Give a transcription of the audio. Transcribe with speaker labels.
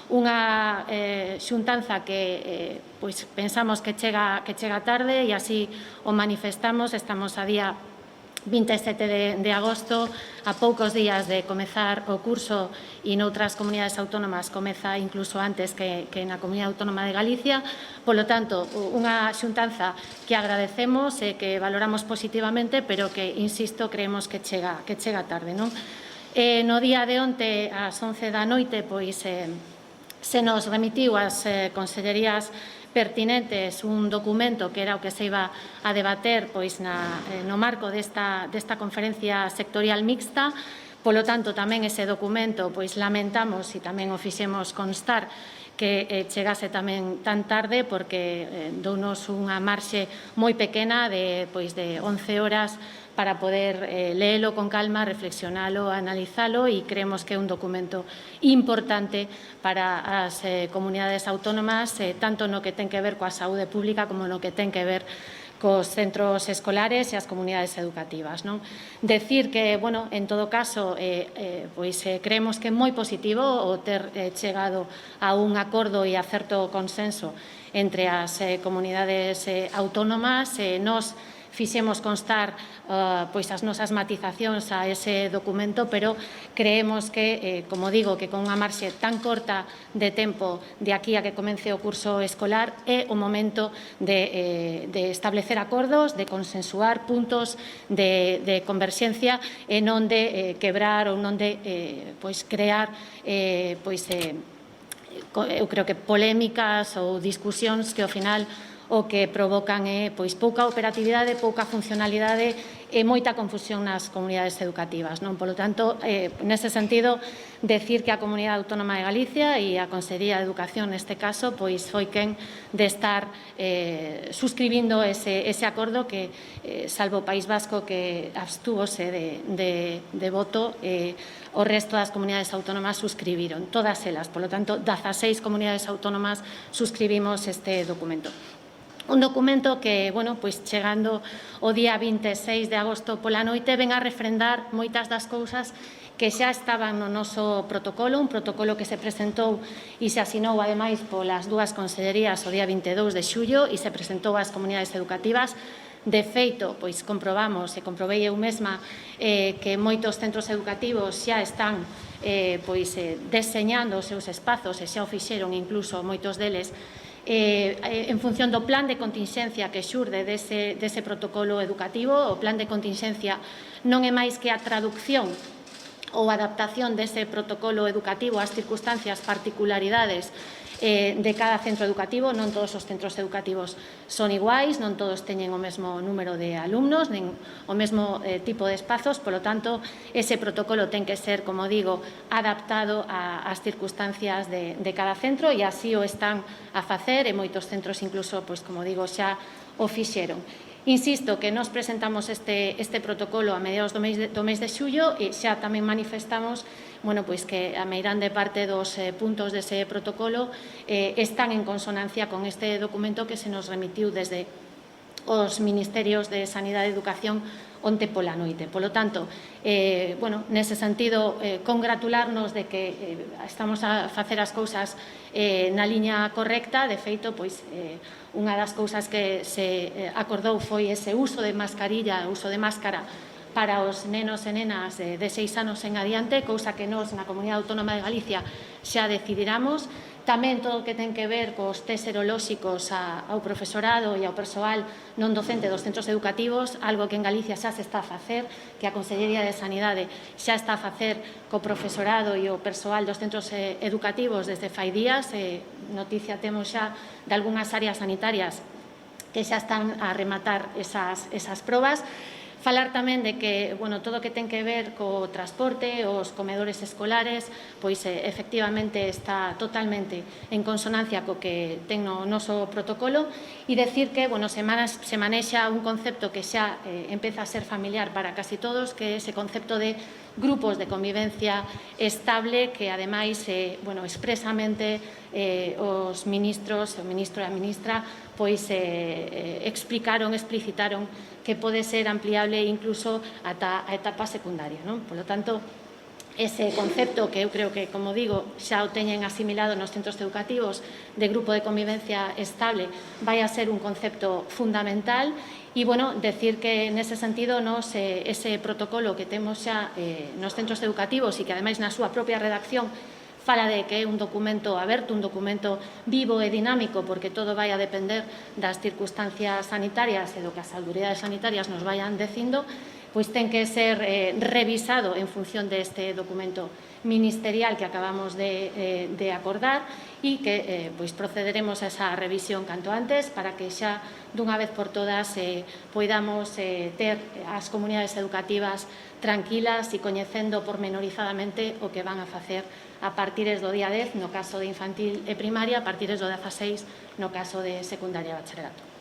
Speaker 1: unha xuntanza que pois pensamos que chega tarde e así o manifestamos. Estamos a día 27 de agosto, a poucos días de comezar o curso e noutras comunidades autónomas comeza incluso antes que na Comunidade Autónoma de Galicia. Polo tanto, unha xuntanza que agradecemos e que valoramos positivamente, pero que, insisto, creemos que chega tarde, non? No día de onte, ás 11 da noite, pois se nos remitiu ás consellerías pertinentes un documento que era o que se iba a debater pois no marco desta conferencia sectorial mixta. Polo tanto, tamén ese documento pois lamentamos e tamén o fixemos constar que chegase tamén tan tarde, porque dounos unha marxe moi pequena de 11 horas para poder léelo con calma, reflexionalo, analizalo, e creemos que é un documento importante para as comunidades autónomas, tanto no que ten que ver coa saúde pública como no que ten que ver cos centros escolares e as comunidades educativas, non? Decir que, bueno, en todo caso, creemos que é moi positivo o ter chegado a un acordo e a certo consenso entre as comunidades autónomas. Nos fixemos constar as nosas matizacións a ese documento, pero creemos que, como digo, que con unha marxe tan corta de tempo de aquí a que comece o curso escolar é o momento de establecer acordos, de consensuar puntos de converxencia e non de quebrar ou non de crear eu creo que polémicas ou discusións que ao final o que provocan é pouca operatividade, pouca funcionalidade e moita confusión nas comunidades educativas, non? Polo tanto, nese sentido, decir que a Comunidade Autónoma de Galicia e a Consellería de Educación, neste caso, pois foi quen de estar suscribindo ese acordo que, salvo o País Vasco, que abstúvose de voto, o resto das comunidades autónomas suscribiron, todas elas. Polo tanto, 16 comunidades autónomas suscribimos este documento. Un documento que, chegando o día 26 de agosto pola noite, ven a refrendar moitas das cousas que xa estaban no noso protocolo, un protocolo que se presentou e se asinou, ademais, polas dúas consellerías o día 22 de xullo e se presentou ás comunidades educativas. De feito, comprobamos, e comprobei eu mesma, que moitos centros educativos xa están deseñando os seus espazos e xa o fixeron incluso moitos deles en función do plan de continxencia que xurde dese protocolo educativo. O plan de continxencia non é máis que a traducción ou adaptación dese protocolo educativo ás circunstancias, particularidades de cada centro educativo. Non todos os centros educativos son iguais, non todos teñen o mesmo número de alumnos, nen o mesmo tipo de espazos. Polo tanto, ese protocolo ten que ser, como digo, adaptado ás circunstancias de cada centro, e así o están a facer, e moitos centros incluso, como digo, xa o fixeron. Insisto que nos presentamos este protocolo a mediados do mes de xullo e xa tamén manifestamos que a meirande parte dos puntos dese protocolo están en consonancia con este documento que se nos remitiu desde os Ministerios de Sanidade e Educación onte pola noite. Polo tanto, nese sentido, congratularnos de que estamos a facer as cousas na liña correcta. De feito, unha das cousas que se acordou foi ese uso de mascarilla, uso de máscara para os nenos e nenas de 6 anos en adiante, cousa que nós na Comunidade Autónoma de Galicia xa decidiramos. Tamén todo o que ten que ver cos test serolóxicos ao profesorado e ao persoal non docente dos centros educativos, algo que en Galicia xa se está a facer, que a Consellería de Sanidade xa está a facer co profesorado e o persoal dos centros educativos desde fai días. Noticia temos xa de algunhas áreas sanitarias que xa están a rematar esas probas. Falar tamén de que todo o que ten que ver co transporte, os comedores escolares, efectivamente está totalmente en consonancia co que ten no noso protocolo, e decir que se manexa un concepto que xa empeza a ser familiar para casi todos, que é ese concepto de grupos de convivencia estable, que ademais expresamente os ministros, o ministro e a ministra, explicitaron que pode ser ampliable incluso ata a etapa secundaria, non? Polo tanto, ese concepto que eu creo que, como digo, xa o teñen asimilado nos centros educativos de grupo de convivencia estable, vai a ser un concepto fundamental. E, bueno, decir que, nese sentido, ese protocolo que temos xa nos centros educativos e que, ademais, na súa propia redacción fala de que é un documento aberto, un documento vivo e dinámico, porque todo vai a depender das circunstancias sanitarias e do que as autoridades sanitarias nos vayan dicindo, pois ten que ser revisado en función deste documento ministerial que acabamos de acordar e que pois procederemos a esa revisión canto antes para que xa dunha vez por todas poidamos ter as comunidades educativas tranquilas e coñecendo pormenorizadamente o que van a facer a partires do día 10 no caso de infantil e primaria, a partires do 16 no caso de secundaria e bacharelato.